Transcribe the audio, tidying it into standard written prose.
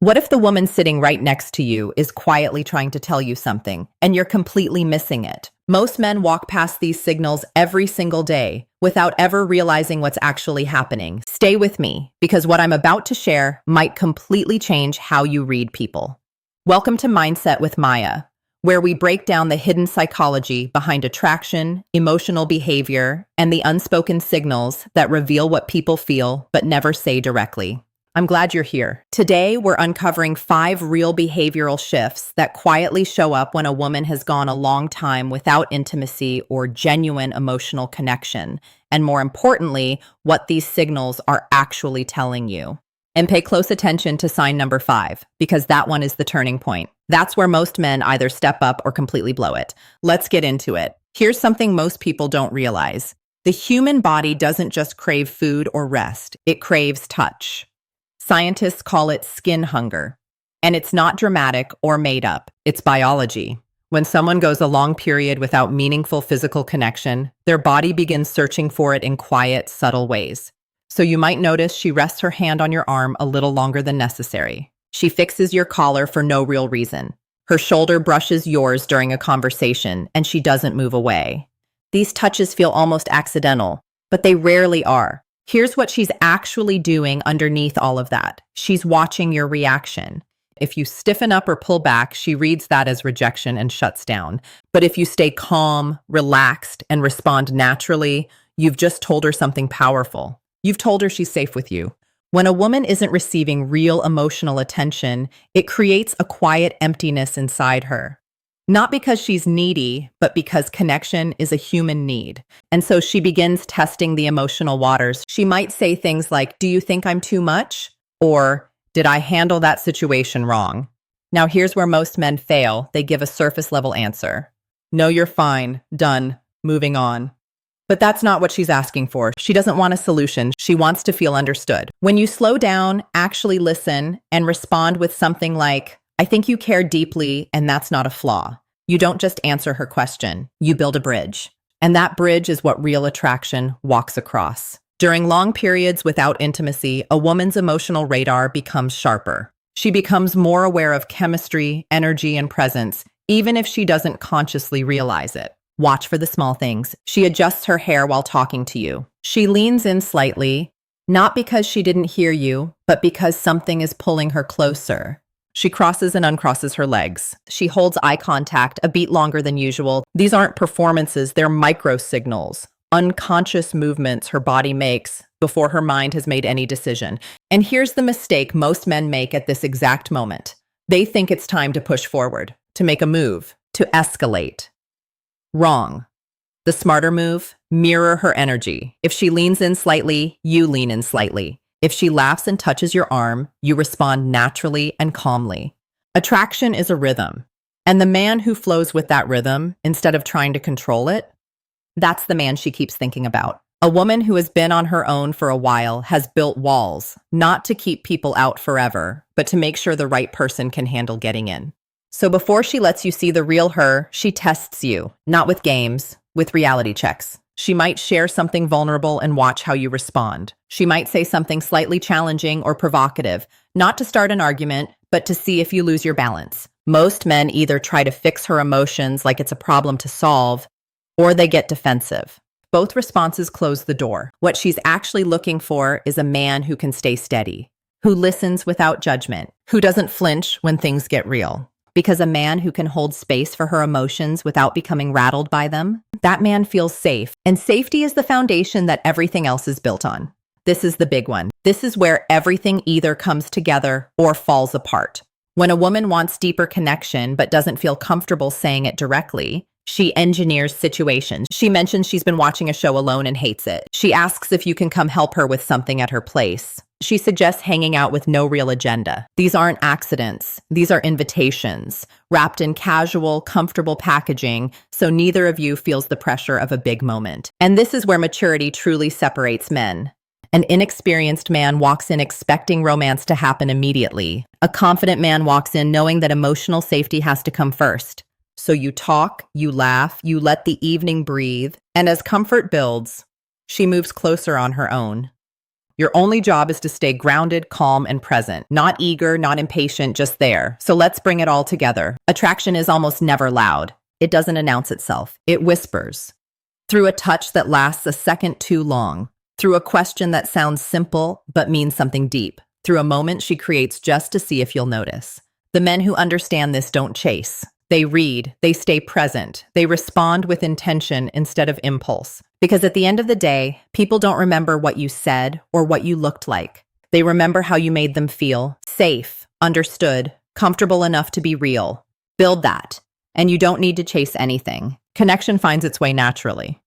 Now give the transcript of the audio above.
What if the woman sitting right next to you is quietly trying to tell you something and you're completely missing it? Most men walk past these signals every single day without ever realizing what's actually happening. Stay with me, because what I'm about to share might completely change how you read people. Welcome to Mindset with Maya, where we break down the hidden psychology behind attraction, emotional behavior, and the unspoken signals that reveal what people feel but never say directly. I'm glad you're here. Today, we're uncovering 5 real behavioral shifts that quietly show up when a woman has gone a long time without intimacy or genuine emotional connection, and more importantly, what these signals are actually telling you. And pay close attention to sign number 5, because that one is the turning point. That's where most men either step up or completely blow it. Let's get into it. Here's something most people don't realize. The human body doesn't just crave food or rest, it craves touch. Scientists call it skin hunger. And it's not dramatic or made up, it's biology. When someone goes a long period without meaningful physical connection, their body begins searching for it in quiet, subtle ways. So you might notice she rests her hand on your arm a little longer than necessary. She fixes your collar for no real reason. Her shoulder brushes yours during a conversation, and she doesn't move away. These touches feel almost accidental, but they rarely are. Here's what she's actually doing underneath all of that. She's watching your reaction. If you stiffen up or pull back, she reads that as rejection and shuts down. But if you stay calm, relaxed, and respond naturally, you've just told her something powerful. You've told her she's safe with you. When a woman isn't receiving real emotional attention, it creates a quiet emptiness inside her. Not because she's needy, but because connection is a human need. And so she begins testing the emotional waters. She might say things like, "Do you think I'm too much?" Or, "Did I handle that situation wrong?" Now here's where most men fail. They give a surface level answer. "No, you're fine. Done. Moving on." But that's not what she's asking for. She doesn't want a solution. She wants to feel understood. When you slow down, actually listen, and respond with something like, "I think you care deeply, and that's not a flaw." You don't just answer her question, you build a bridge. And that bridge is what real attraction walks across. During long periods without intimacy, a woman's emotional radar becomes sharper. She becomes more aware of chemistry, energy, and presence, even if she doesn't consciously realize it. Watch for the small things. She adjusts her hair while talking to you. She leans in slightly, not because she didn't hear you, but because something is pulling her closer. She crosses and uncrosses her legs. She holds eye contact a beat longer than usual. These aren't performances, they're micro signals, unconscious movements her body makes before her mind has made any decision. And here's the mistake most men make at this exact moment. They think it's time to push forward, to make a move, to escalate. Wrong. The smarter move, mirror her energy. If she leans in slightly, you lean in slightly. If she laughs and touches your arm, you respond naturally and calmly. Attraction is a rhythm, and the man who flows with that rhythm, instead of trying to control it, that's the man she keeps thinking about. A woman who has been on her own for a while has built walls, not to keep people out forever, but to make sure the right person can handle getting in. So before she lets you see the real her, she tests you, not with games, with reality checks. She might share something vulnerable and watch how you respond. She might say something slightly challenging or provocative, not to start an argument, but to see if you lose your balance. Most men either try to fix her emotions like it's a problem to solve, or they get defensive. Both responses close the door. What she's actually looking for is a man who can stay steady, who listens without judgment, who doesn't flinch when things get real. Because a man who can hold space for her emotions without becoming rattled by them, that man feels safe. And safety is the foundation that everything else is built on. This is the big one. This is where everything either comes together or falls apart. When a woman wants deeper connection but doesn't feel comfortable saying it directly, she engineers situations. She mentions she's been watching a show alone and hates it. She asks if you can come help her with something at her place. She suggests hanging out with no real agenda. These aren't accidents. These are invitations, wrapped in casual, comfortable packaging, so neither of you feels the pressure of a big moment. And this is where maturity truly separates men. An inexperienced man walks in expecting romance to happen immediately. A confident man walks in knowing that emotional safety has to come first. So you talk, you laugh, you let the evening breathe, and as comfort builds, she moves closer on her own. Your only job is to stay grounded, calm, and present. Not eager, not impatient, just there. So let's bring it all together. Attraction is almost never loud. It doesn't announce itself. It whispers. Through a touch that lasts a second too long. Through a question that sounds simple but means something deep. Through a moment she creates just to see if you'll notice. The men who understand this don't chase. They read, they stay present, they respond with intention instead of impulse. Because at the end of the day, people don't remember what you said or what you looked like. They remember how you made them feel safe, understood, comfortable enough to be real. Build that, and you don't need to chase anything. Connection finds its way naturally.